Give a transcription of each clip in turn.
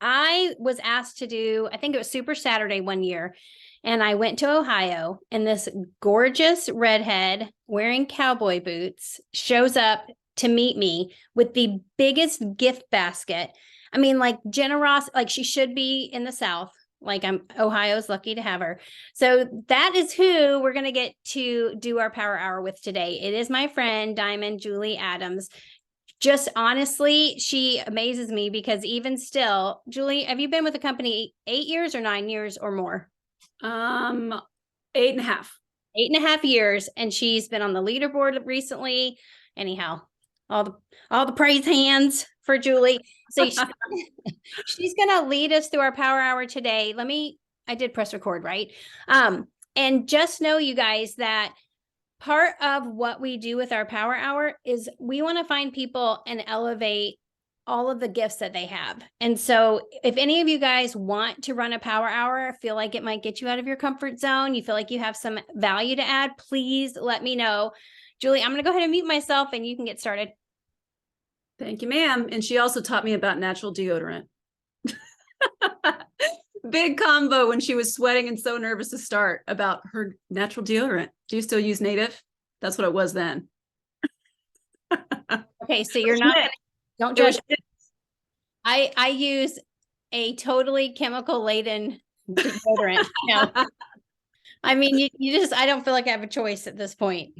I was asked to do, I think it was Super Saturday one year, and I went to Ohio, and this gorgeous redhead wearing cowboy boots shows up to meet me with the biggest gift basket. I mean, like generous, like she should be in the South. Like Ohio's lucky to have her. So that is who we're going to get to do our power hour with today. It is my friend Diamond Julie Adams. Just honestly, she amazes me because even still, Julie, have you been with the company 8 years or 9 years or more? Um, 8.5. 8.5 years, and she's been on the leaderboard recently. Anyhow, all the praise hands for Julie. So she's gonna lead us through our power hour today. I did press record, right? And just know, you guys, that part of what we do with our power hour is we want to find people and elevate all of the gifts that they have. And so if any of you guys want to run a power hour, feel like it might get you out of your comfort zone, you feel like you have some value to add, please let me know. Julie, I'm going to go ahead and mute myself and you can get started. Thank you, ma'am. And she also taught me about natural deodorant. Big combo when she was sweating and so nervous to start about her natural deodorant. Do you still use Native? That's what it was then. Okay, so you're not gonna, don't judge. I use a totally chemical laden deodorant. No. I mean, I don't feel like I have a choice at this point.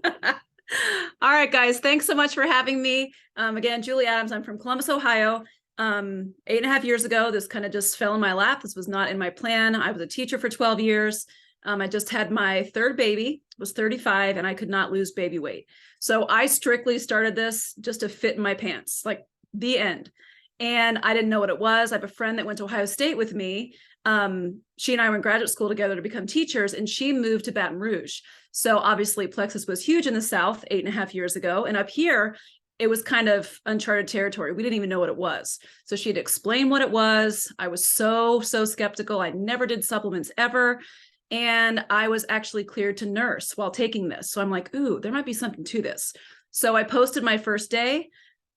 All right, guys, thanks so much for having me. Again, Julie Adams, I'm from Columbus, Ohio. 8.5 years ago, this kind of just fell in my lap. This was not in my plan. I was a teacher for 12 years. I just had my third baby, was 35, and I could not lose baby weight. So I strictly started this just to fit in my pants, like the end. And I didn't know what it was. I have a friend that went to Ohio State with me. She and I were in graduate school together to become teachers, and she moved to Baton Rouge. So obviously Plexus was huge in the South 8.5 years ago. And up here, it was kind of uncharted territory. We didn't even know what it was. So she'd explain what it was. I was so skeptical. I never did supplements ever. And I was actually cleared to nurse while taking this. So I'm like, ooh, there might be something to this. So I posted my first day,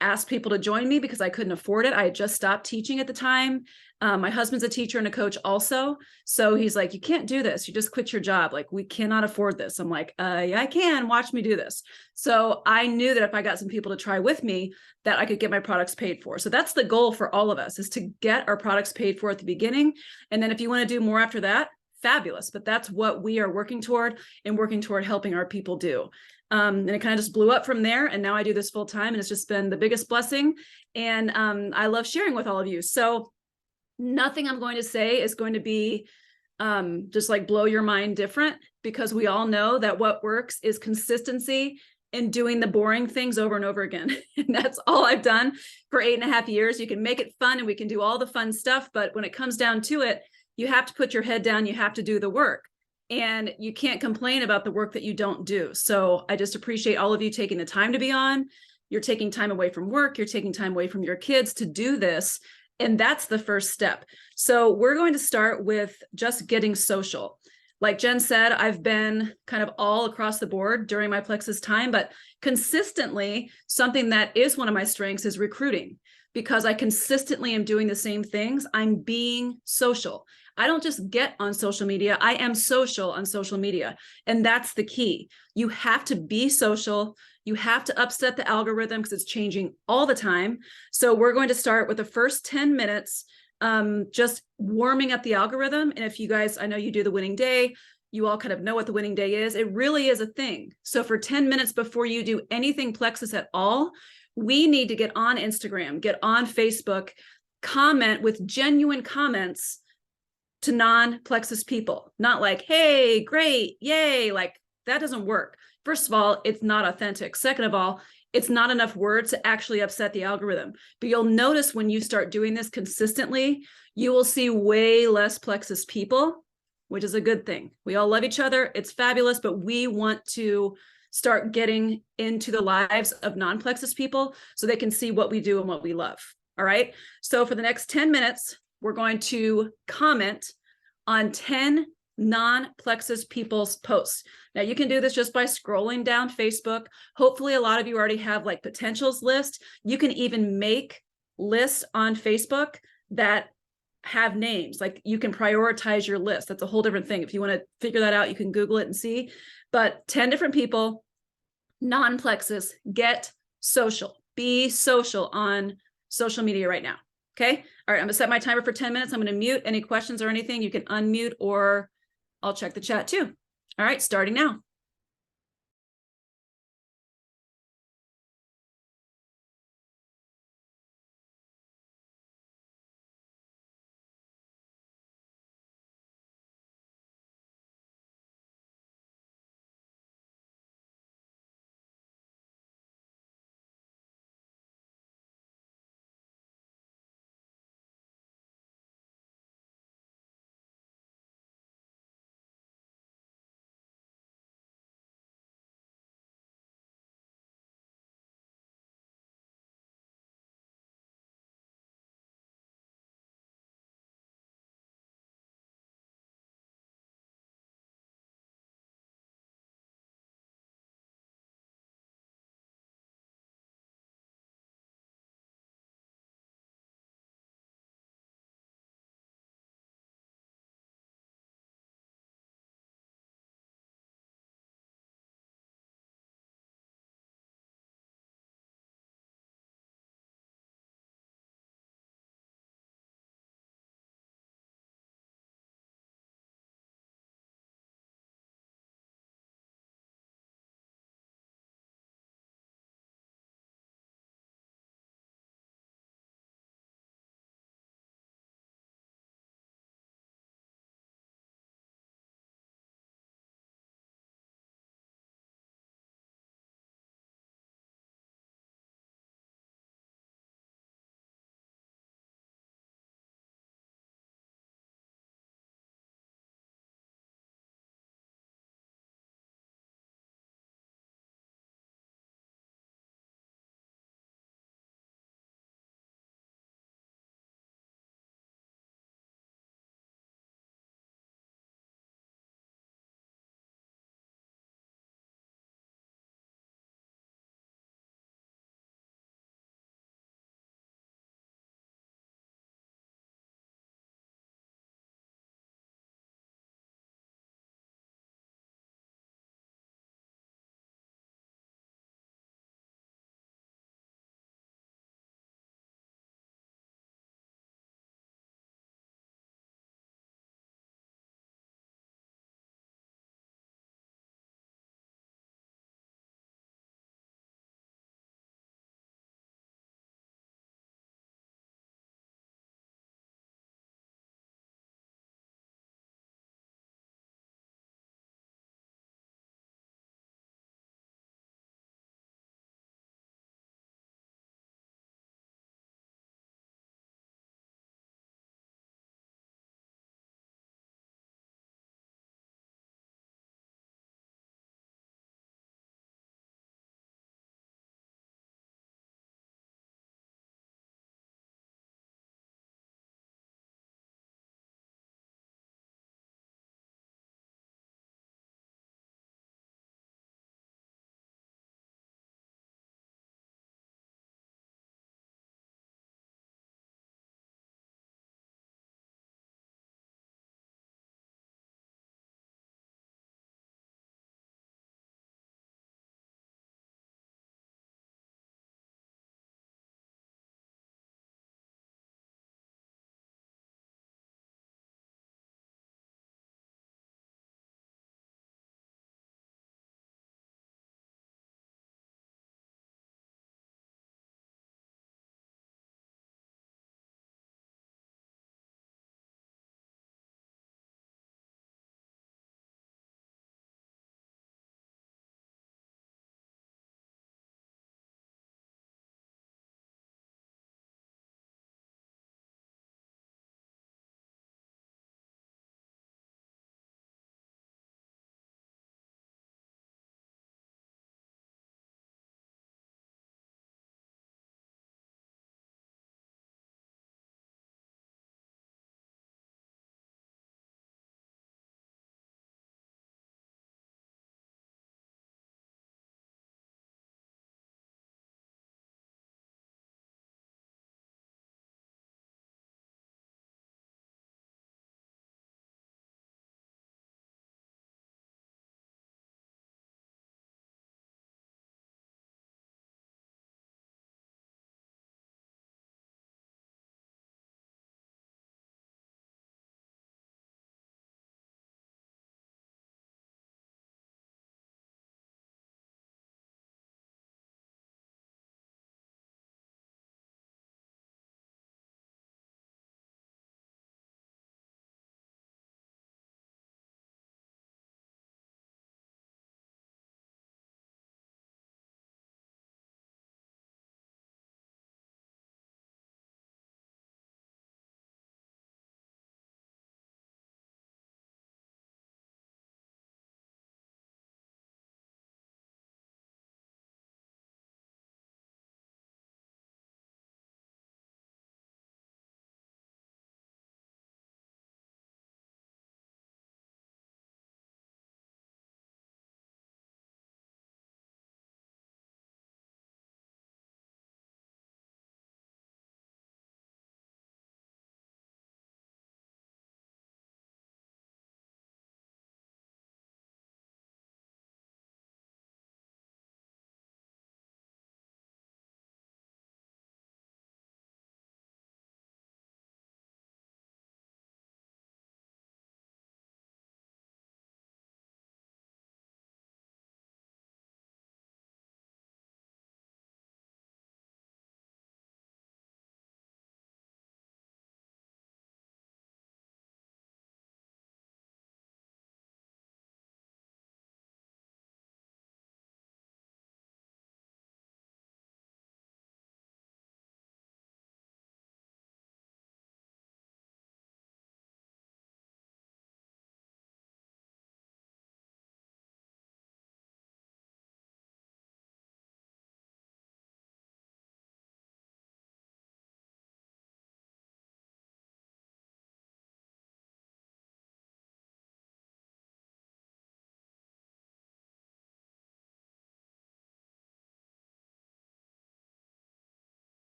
asked people to join me because I couldn't afford it. I had just stopped teaching at the time. My husband's a teacher and a coach also. So he's like, you can't do this. You just quit your job. Like, we cannot afford this. I'm like, yeah, I can. Watch me do this. So I knew that if I got some people to try with me, that I could get my products paid for. So that's the goal for all of us, is to get our products paid for at the beginning. And then if you want to do more after that, fabulous. But that's what we are working toward helping our people do. And it kind of just blew up from there. And now I do this full time, and it's just been the biggest blessing. And I love sharing with all of you. So nothing I'm going to say is going to be just like blow your mind different, because we all know that what works is consistency and doing the boring things over and over again. And that's all I've done for 8.5 years. You can make it fun and we can do all the fun stuff. But when it comes down to it, you have to put your head down. You have to do the work. And you can't complain about the work that you don't do. So I just appreciate all of you taking the time to be on. You're taking time away from work. You're taking time away from your kids to do this. And that's the first step. So we're going to start with just getting social. Like Jen said, I've been kind of all across the board during my Plexus time, but consistently, something that is one of my strengths is recruiting, because I consistently am doing the same things. I'm being social. I don't just get on social media. I am social on social media. And that's the key. You have to be social. You have to upset the algorithm because it's changing all the time. So we're going to start with the first 10 minutes, just warming up the algorithm. And if you guys, I know you do the winning day, you all kind of know what the winning day is. It really is a thing. So for 10 minutes before you do anything Plexus at all, we need to get on Instagram, get on Facebook, comment with genuine comments to non-Plexus people. Not like, hey, great, yay, like that doesn't work. First of all, it's not authentic. Second of all, it's not enough words to actually upset the algorithm. But you'll notice when you start doing this consistently, you will see way less Plexus people, which is a good thing. We all love each other. It's fabulous, but we want to start getting into the lives of non-Plexus people so they can see what we do and what we love. All right. So for the next 10 minutes, we're going to comment on 10 non-Plexus people's posts. Now you can do this just by scrolling down Facebook. Hopefully a lot of you already have like potentials list. You can even make lists on Facebook that have names. Like you can prioritize your list. That's a whole different thing. If you want to figure that out, you can Google it and see. But 10 different people, non-plexus, get social. Be social on social media right now. Okay. All right. I'm going to set my timer for 10 minutes. I'm going to mute. Any questions or anything, you can unmute, or I'll check the chat too. All right. Starting now.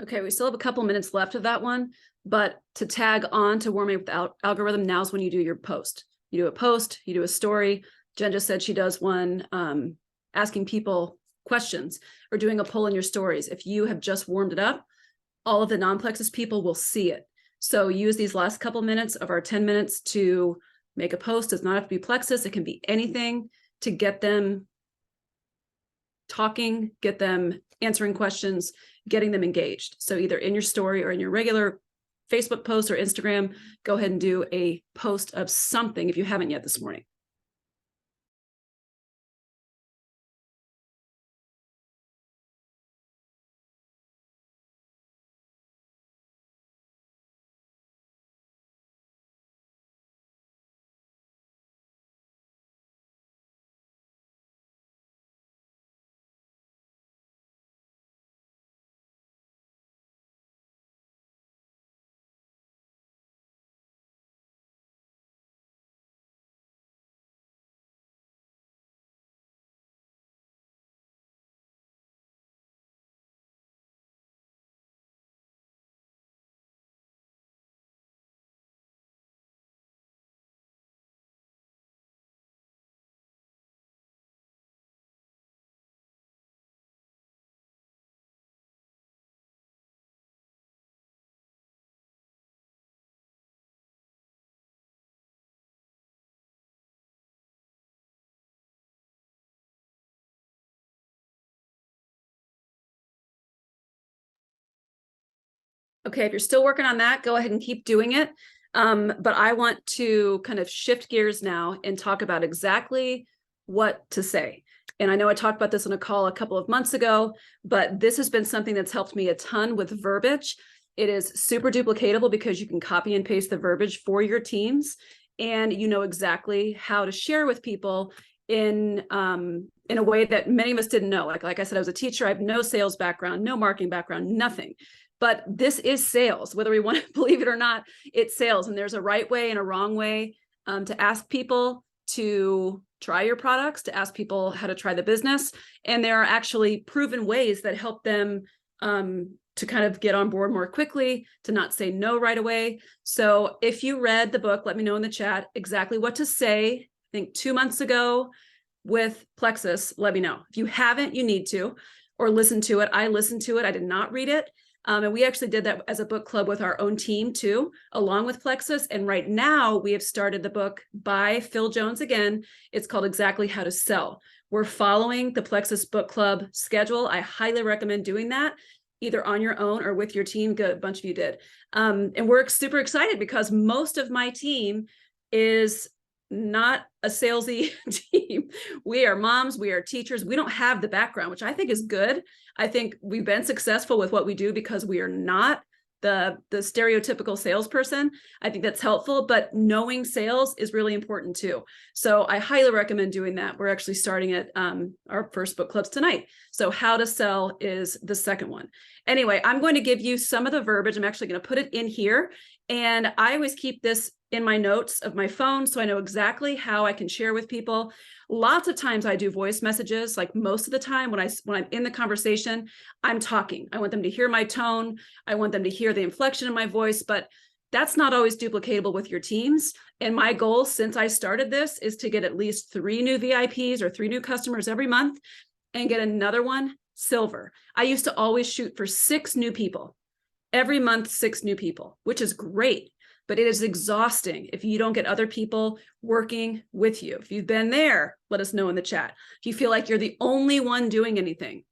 Okay, we still have a couple minutes left of that one, but to tag on to Warming Without Algorithm, now's when you do your post. You do a post, you do a story. Jen just said she does one asking people questions or doing a poll in your stories. If you have just warmed it up, all of the non-Plexus people will see it. So use these last couple minutes of our 10 minutes to make a post. It does not have to be Plexus. It can be anything to get them talking, get them answering questions, getting them engaged. So either in your story or in your regular Facebook post or Instagram, go ahead and do a post of something if you haven't yet this morning. Okay, if you're still working on that, go ahead and keep doing it. But I want to kind of shift gears now and talk about exactly what to say. And I know I talked about this on a call a couple of months ago, but this has been something that's helped me a ton with verbiage. It is super duplicatable because you can copy and paste the verbiage for your teams, and you know exactly how to share with people in a way that many of us didn't know. Like I said, I was a teacher. I have no sales background, no marketing background, nothing. But this is sales, whether we want to believe it or not, it's sales. And there's a right way and a wrong way to ask people to try your products, to ask people how to try the business. And there are actually proven ways that help them to kind of get on board more quickly, to not say no right away. So if you read the book, let me know in the chat exactly what to say. I think 2 months ago with Plexus, let me know. If you haven't, you need to, or listen to it. I listened to it. I did not read it. And we actually did that as a book club with our own team too, along with Plexus. And right now we have started the book by Phil Jones again. It's called Exactly How to Sell. We're following the Plexus book club schedule. I highly recommend doing that, either on your own or with your team. Good, a bunch of you did. And we're super excited because most of my team is not a salesy team. We are moms, we are teachers. We don't have the background, which I think is good. I think we've been successful with what we do because we are not the stereotypical salesperson. I think that's helpful, but knowing sales is really important too. So I highly recommend doing that. We're actually starting at our first book clubs tonight. So How to Sell is the second one. Anyway, I'm going to give you some of the verbiage. I'm actually going to put it in here. And I always keep this in my notes of my phone, so I know exactly how I can share with people. Lots of times I do voice messages. Like most of the time when I'm in the conversation, I'm talking. I want them to hear my tone. I want them to hear the inflection in my voice, but that's not always duplicatable with your teams. And my goal since I started this is to get at least 3 new VIPs or 3 new customers every month and get another one silver. I used to always shoot for 6 new people. Every month, 6 new people, which is great. But it is exhausting if you don't get other people working with you. If you've been there, let us know in the chat. If you feel like you're the only one doing anything,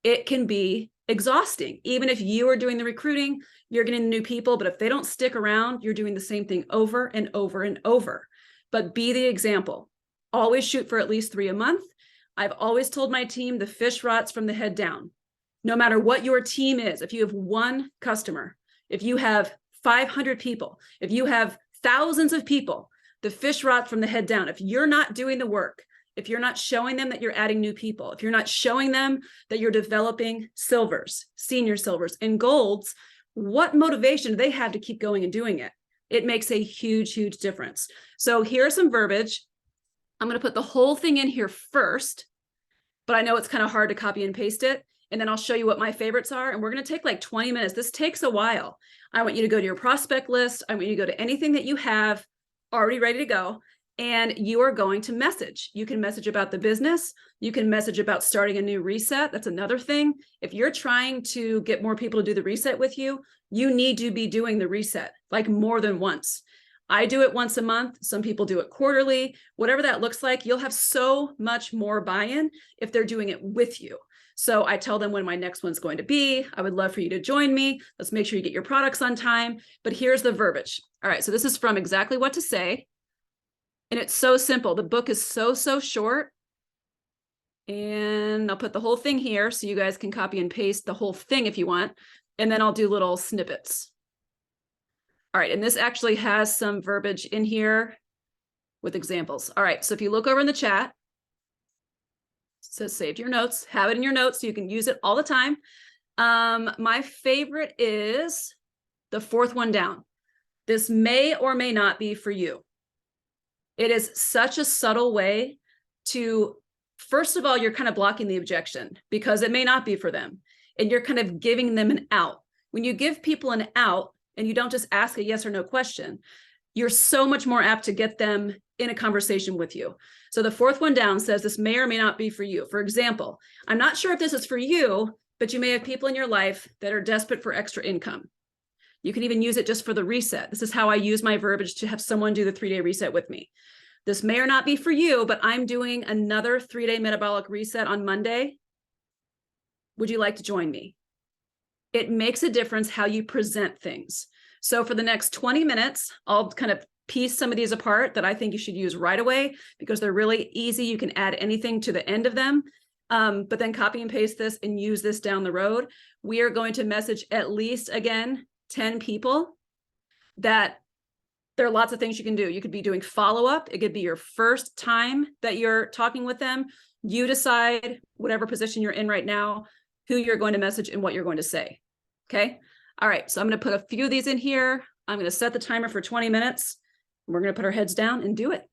it can be exhausting. Even if you are doing the recruiting, you're getting new people, but if they don't stick around, you're doing the same thing over and over and over. But be the example. Always shoot for at least 3 a month. I've always told my team the fish rots from the head down. No matter what your team is, if you have 1 customer, if you have 500 people, if you have thousands of people, the fish rot from the head down. If you're not doing the work, if you're not showing them that you're adding new people, if you're not showing them that you're developing silvers, senior silvers, and golds, what motivation do they have to keep going and doing it? It makes a huge, huge difference. So here's some verbiage. I'm going to put the whole thing in here first, but I know it's kind of hard to copy and paste it. and then I'll show you what my favorites are. And we're going to take like 20 minutes. This takes a while. I want you to go to your prospect list. I want you to go to anything that you have already ready to go. And you are going to message. You can message about the business. You can message about starting a new reset. That's another thing. If you're trying to get more people to do the reset with you, you need to be doing the reset like more than once. I do it once a month. Some people do it quarterly. Whatever that looks like, you'll have so much more buy-in if they're doing it with you. So I tell them when my next one's going to be. I would love for you to join me. Let's make sure you get your products on time. But here's the verbiage. All right, so this is from Exactly What to Say. And it's so simple. The book is so short. And I'll put the whole thing here so you guys can copy and paste the whole thing if you want. And then I'll do little snippets. All right, and this actually has some verbiage in here with examples. All right, so if you look over in the chat, it says save your notes, have it in your notes so you can use it all the time. My favorite is the fourth one down. This may or may not be for you. It is such a subtle way to, first of all, you're kind of blocking the objection because it may not be for them. And you're kind of giving them an out. When you give people an out and you don't just ask a yes or no question, you're so much more apt to get them in a conversation with you. So the fourth one down says this may or may not be for you. For example, I'm not sure if this is for you, but you may have people in your life that are desperate for extra income. You can even use it just for the reset. This is how I use my verbiage to have someone do the 3-day reset with me. This may or not be for you, but I'm doing another 3-day metabolic reset on Monday. Would you like to join me? It makes a difference how you present things. So for the next 20 minutes, I'll kind of piece some of these apart that I think you should use right away because they're really easy. You can add anything to the end of them, but then copy and paste this and use this down the road. We are going to message at least, again, 10 people that there are lots of things you can do. You could be doing follow-up. It could be your first time that you're talking with them. You decide whatever position you're in right now, who you're going to message and what you're going to say. Okay. All right. So I'm going to put a few of these in here. I'm going to set the timer for 20 minutes. We're going to put our heads down and do it.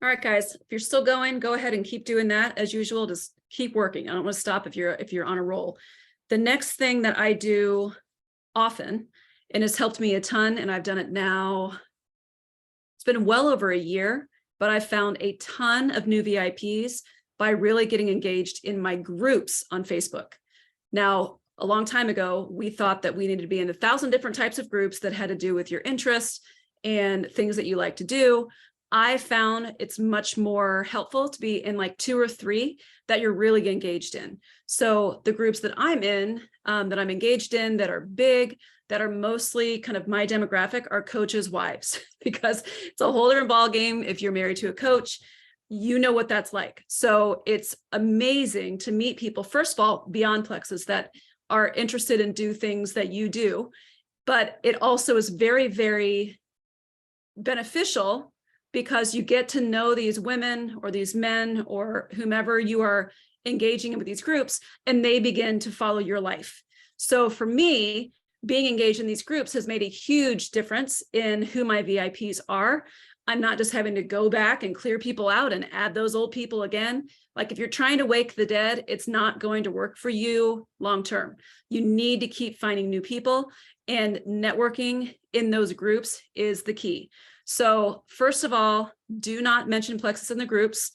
All right, guys, if you're still going, go ahead and keep doing that as usual. Just keep working. I don't want to stop if you're on a roll. The next thing that I do often, and has helped me a ton, and I've done it now, it's been well over a year, but I found a ton of new VIPs by really getting engaged in my groups on Facebook. Now, a long time ago, we thought that we needed to be in 1,000 different types of groups that had to do with your interests and things that you like to do. I found it's much more helpful to be in like 2 or 3 that you're really engaged in. So the groups that I'm in, that I'm engaged in, that are big, that are mostly kind of my demographic, are coaches' wives, because it's a whole different ball game if you're married to a coach. You know what that's like. So it's amazing to meet people, first of all, beyond Plexus, that are interested in do things that you do, but it also is very, very beneficial because you get to know these women or these men or whomever you are engaging in with these groups, and they begin to follow your life. So for me, being engaged in these groups has made a huge difference in who my VIPs are. I'm not just having to go back and clear people out and add those old people again. Like if you're trying to wake the dead, it's not going to work for you long-term. You need to keep finding new people, and networking in those groups is the key. So first of all, do not mention Plexus in the groups.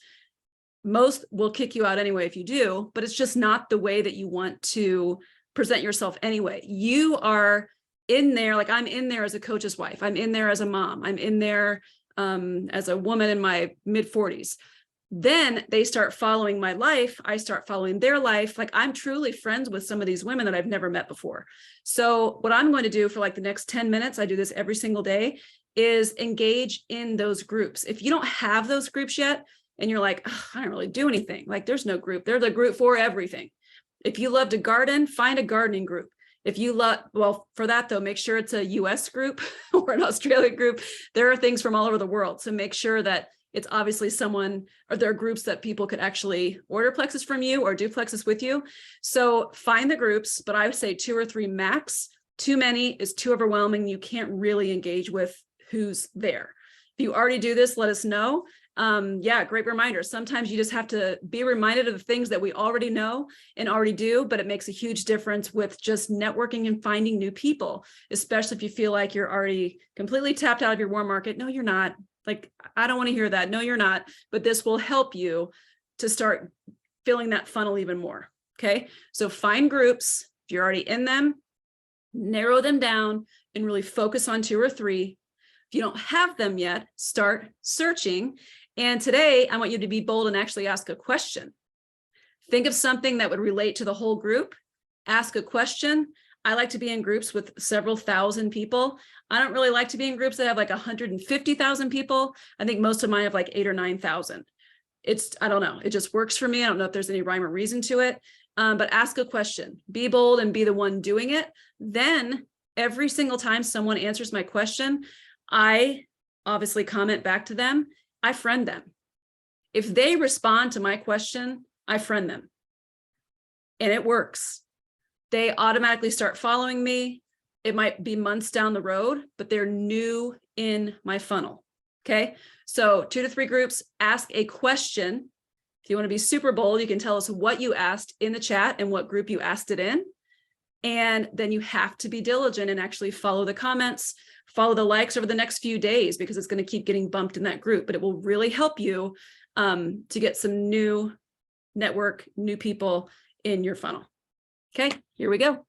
Most will kick you out anyway if you do, but it's just not the way that you want to present yourself anyway. You are in there, like I'm in there as a coach's wife. I'm in there as a mom. I'm in there as a woman in my mid 40s. Then they start following my life. I start following their life. Like I'm truly friends with some of these women that I've never met before. So what I'm going to do for like the next 10 minutes, I do this every single day, is engage in those groups. If you don't have those groups yet, and you're like, I don't really do anything, like there's no group, there's a group for everything. If you love to garden, find a gardening group. If you love, well, for that though, make sure it's a US group or an Australia group. There are things from all over the world. So make sure that it's obviously someone, or there are groups that people could actually order Plexus from you or do Plexus with you. So find the groups, but I would say 2 or 3 max. Too many is too overwhelming. You can't really engage with who's there. If you already do this, let us know. Yeah, great reminder. Sometimes you just have to be reminded of the things that we already know and already do, but it makes a huge difference with just networking and finding new people, especially if you feel like you're already completely tapped out of your warm market. No, you're not. Like, I don't want to hear that. No, you're not. But this will help you to start filling that funnel even more. Okay. So find groups. If you're already in them, narrow them down and really focus on 2 or 3. If you don't have them yet, start searching. And today I want you to be bold and actually ask a question. Think of something that would relate to the whole group. Ask a question. I like to be in groups with several thousand people. I don't really like to be in groups that have like 150,000 people. I think most of mine have like 8,000 or 9,000. I don't know. It just works for me. I don't know if there's any rhyme or reason to it. But ask a question, be bold and be the one doing it. Then every single time someone answers my question, I obviously comment back to them. I friend them. If they respond to my question, I friend them. And it works. They automatically start following me. It might be months down the road, but they're new in my funnel. Okay. So 2 to 3 groups, ask a question. If you want to be super bold, you can tell us what you asked in the chat and what group you asked it in. And then you have to be diligent and actually follow the comments, follow the likes over the next few days, because it's going to keep getting bumped in that group, but it will really help you to get some new network, new people in your funnel. Okay, here we go.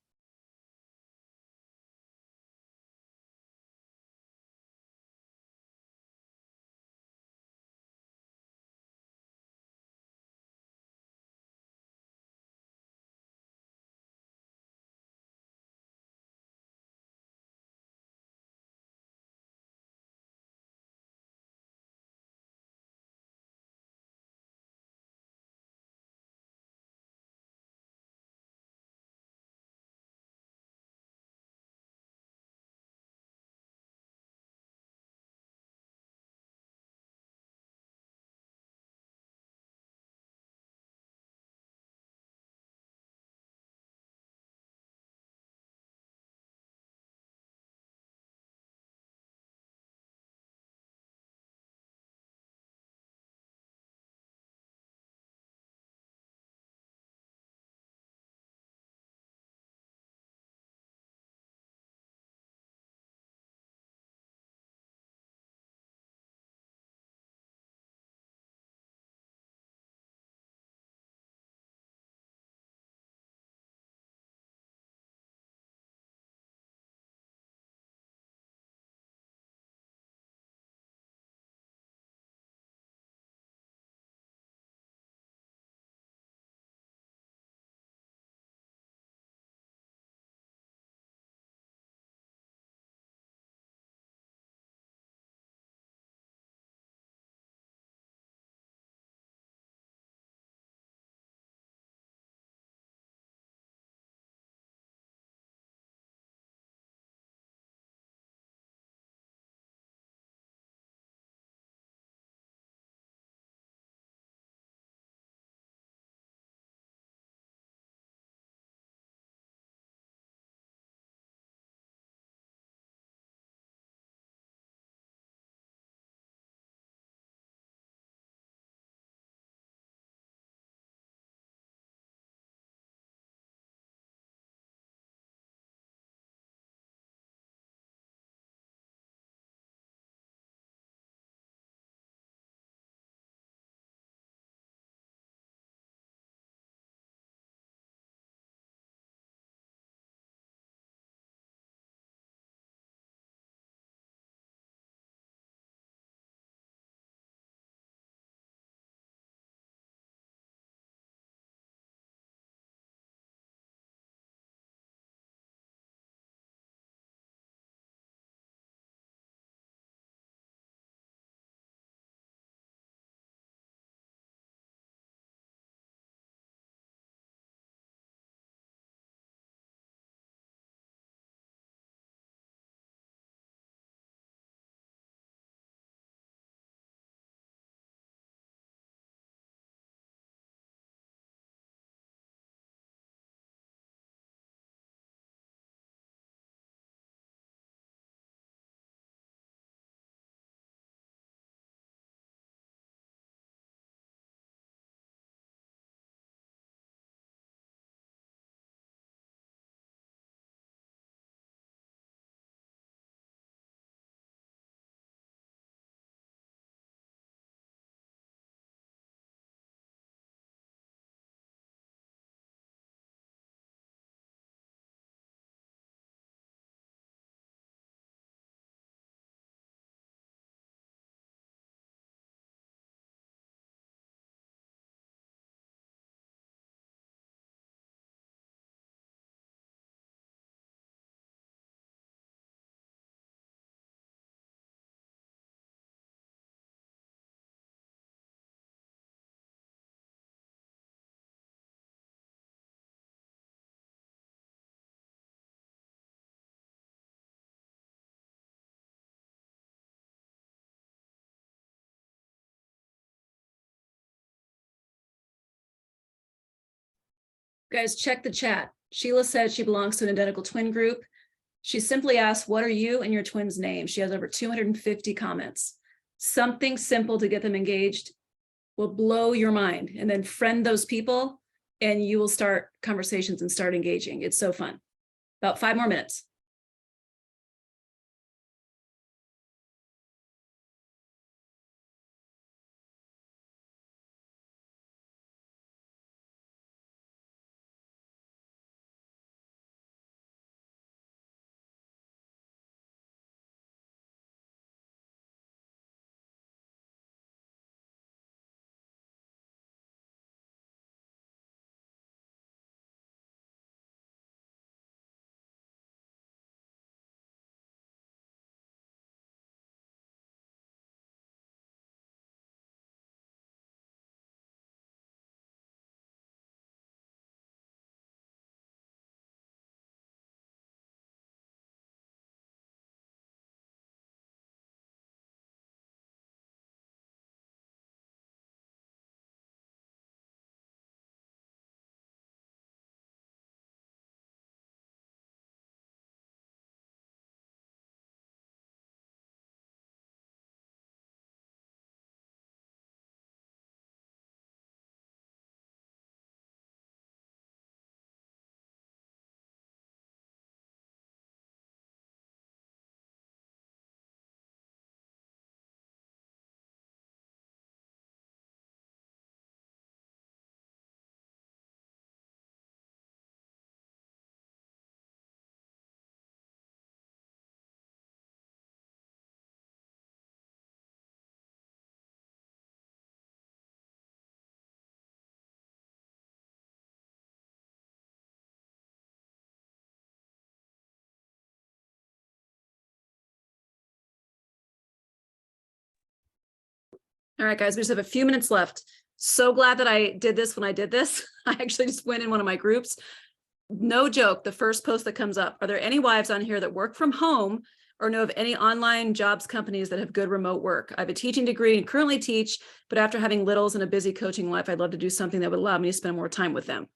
Guys, check the chat. Sheila said she belongs to an identical twin group. She simply asked, what are you and your twin's name? She has over 250 comments. Something simple to get them engaged will blow your mind, and then friend those people and you will start conversations and start engaging. It's so fun. About 5 more minutes. All right, guys, we just have a few minutes left. So glad that I did this when I did this. I actually just went in one of my groups. No joke, the first post that comes up, are there any wives on here that work from home or know of any online jobs companies that have good remote work? I have a teaching degree and currently teach, but after having littles and a busy coaching life, I'd love to do something that would allow me to spend more time with them.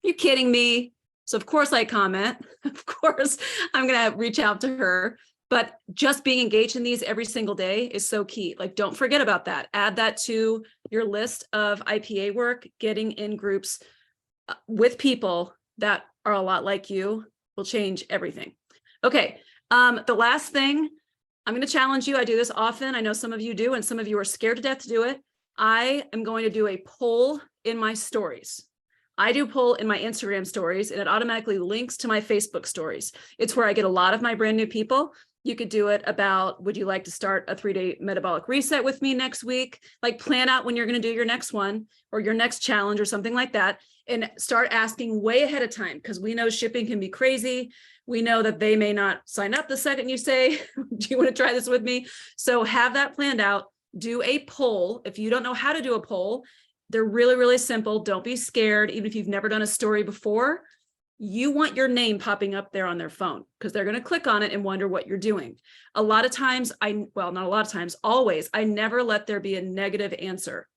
You kidding me? So of course I comment. Of course, I'm going to reach out to her. But just being engaged in these every single day is so key. Like, don't forget about that. Add that to your list of IPA work. Getting in groups with people that are a lot like you will change everything. Okay, the last thing, I'm going to challenge you. I do this often. I know some of you do, and some of you are scared to death to do it. I am going to do a poll in my stories. I do poll in my Instagram stories, and it automatically links to my Facebook stories. It's where I get a lot of my brand new people. You could do it about, would you like to start a 3-day metabolic reset with me next week? Like, plan out when you're going to do your next one or your next challenge or something like that, and start asking way ahead of time, because we know shipping can be crazy. We know that they may not sign up the second you say, do you want to try this with me? So have that planned out. Do a poll. If you don't know how to do a poll, they're really, really simple. Don't be scared. Even if you've never done a story before, you want your name popping up there on their phone, because they're going to click on it and wonder what you're doing. A lot of times, well, not a lot of times, always, I never let there be a negative answer.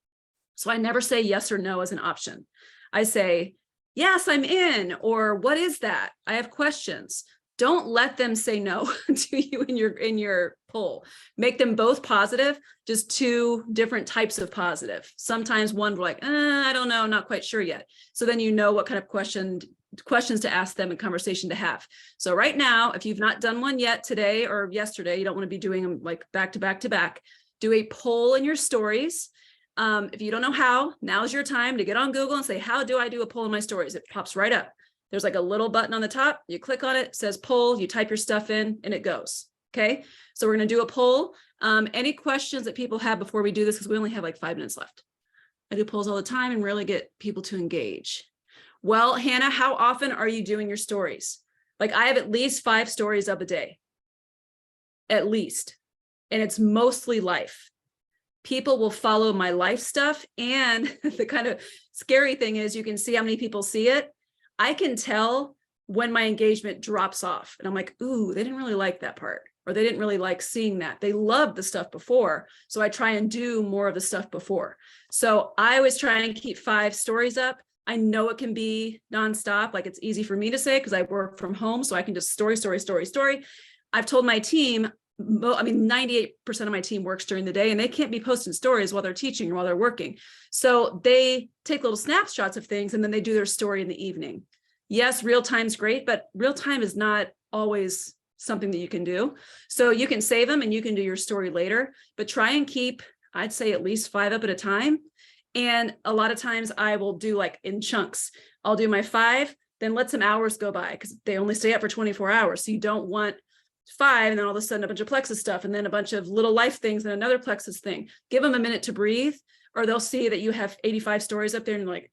So I never say yes or no as an option. I say, yes, I'm in, or what is that? I have questions. Don't let them say no to you in your poll. Make them both positive, just two different types of positive. Sometimes one like, I don't know, not quite sure yet. So then you know what kind of questions to ask them and conversation to have. So right now, if you've not done one yet today or yesterday, you don't want to be doing them like back to back to back, do a poll in your stories. If you don't know how, now's your time to get on Google and say, how do I do a poll in my stories? It pops right up. There's like a little button on the top. You click on it, it says poll, you type your stuff in and it goes. Okay. So we're going to do a poll. Any questions that people have before we do this, because we only have like 5 minutes left. I do polls all the time and rarely get people to engage. Well, Hannah, how often are you doing your stories? Like, I have at least 5 stories up a day, at least. And it's mostly life. People will follow my life stuff. And the kind of scary thing is you can see how many people see it. I can tell when my engagement drops off and I'm like, ooh, they didn't really like that part, or they didn't really like seeing that. They loved the stuff before. So I try and do more of the stuff before. So I always try and keep 5 stories up. I know it can be nonstop. Like it's easy for me to say because I work from home, so I can just story. I've told my team, 98% of my team works during the day and they can't be posting stories while they're teaching or while they're working. So they take little snapshots of things and then they do their story in the evening. Yes, real time's great, but real time is not always something that you can do. So you can save them and you can do your story later, but try and keep, I'd say at least 5 up at a time. And a lot of times I will do like in chunks. I'll do my 5, then let some hours go by because they only stay up for 24 hours. So you don't want 5 and then all of a sudden a bunch of Plexus stuff and then a bunch of little life things and another Plexus thing. Give them a minute to breathe, or they'll see that you have 85 stories up there and like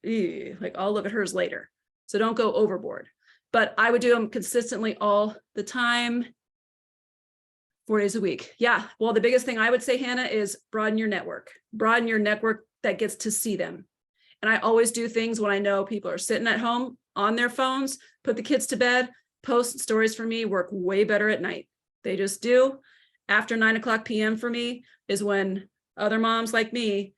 I'll look at hers later. So don't go overboard. But I would do them consistently all the time, 4 days a week. Yeah. Well, the biggest thing I would say, Hannah, is broaden your network. Broaden your network that gets to see them. And I always do things when I know people are sitting at home on their phones, put the kids to bed, post stories for me work way better at night. They just do. After 9:00 p.m. for me is when other moms like me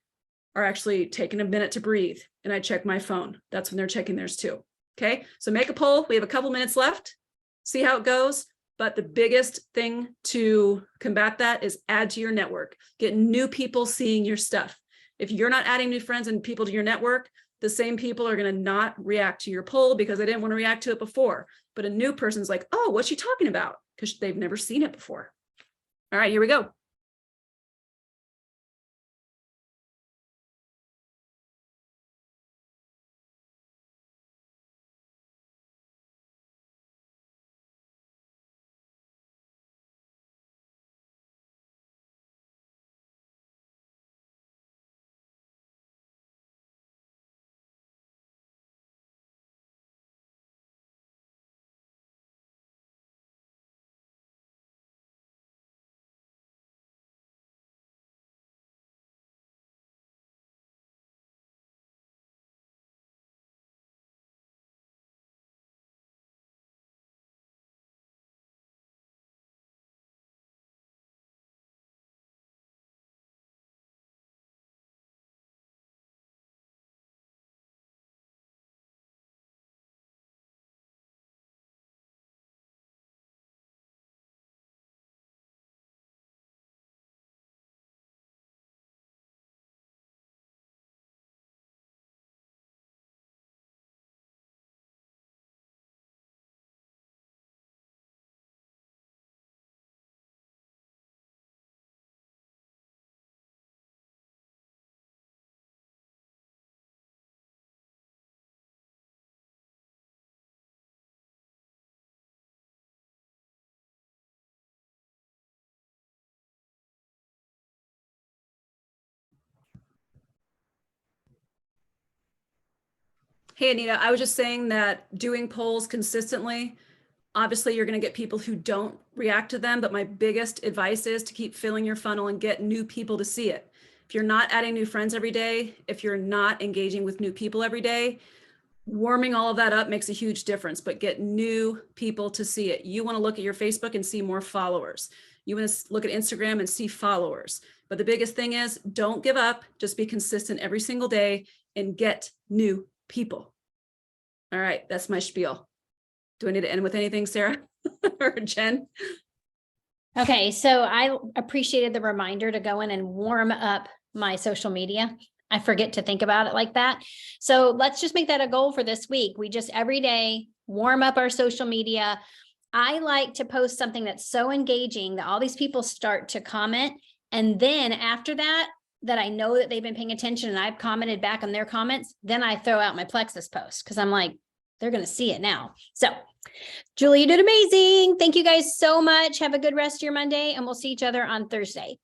are actually taking a minute to breathe and I check my phone. That's when they're checking theirs too. Okay, so make a poll. We have a couple minutes left. See how it goes. But the biggest thing to combat that is add to your network. Get new people seeing your stuff. If you're not adding new friends and people to your network, the same people are going to not react to your poll because they didn't want to react to it before. But a new person's like, oh, what's she talking about? Because they've never seen it before. All right, here we go. Hey, Anita, I was just saying that doing polls consistently, obviously you're going to get people who don't react to them, but my biggest advice is to keep filling your funnel and get new people to see it. If you're not adding new friends every day, if you're not engaging with new people every day, warming all of that up makes a huge difference, but get new people to see it. You want to look at your Facebook and see more followers. You want to look at Instagram and see followers. But the biggest thing is don't give up, just be consistent every single day and get new people. All right, that's my spiel. Do I need to end with anything, Sarah or Jen? Okay, so I appreciated the reminder to go in and warm up my social media. I forget to think about it like that. So let's just make that a goal for this week. We just every day warm up our social media. I like to post something that's so engaging that all these people start to comment. And then after that, that I know that they've been paying attention and I've commented back on their comments, then I throw out my Plexus post because I'm like, they're going to see it now. So Julie, you did amazing. Thank you guys so much. Have a good rest of your Monday and we'll see each other on Thursday.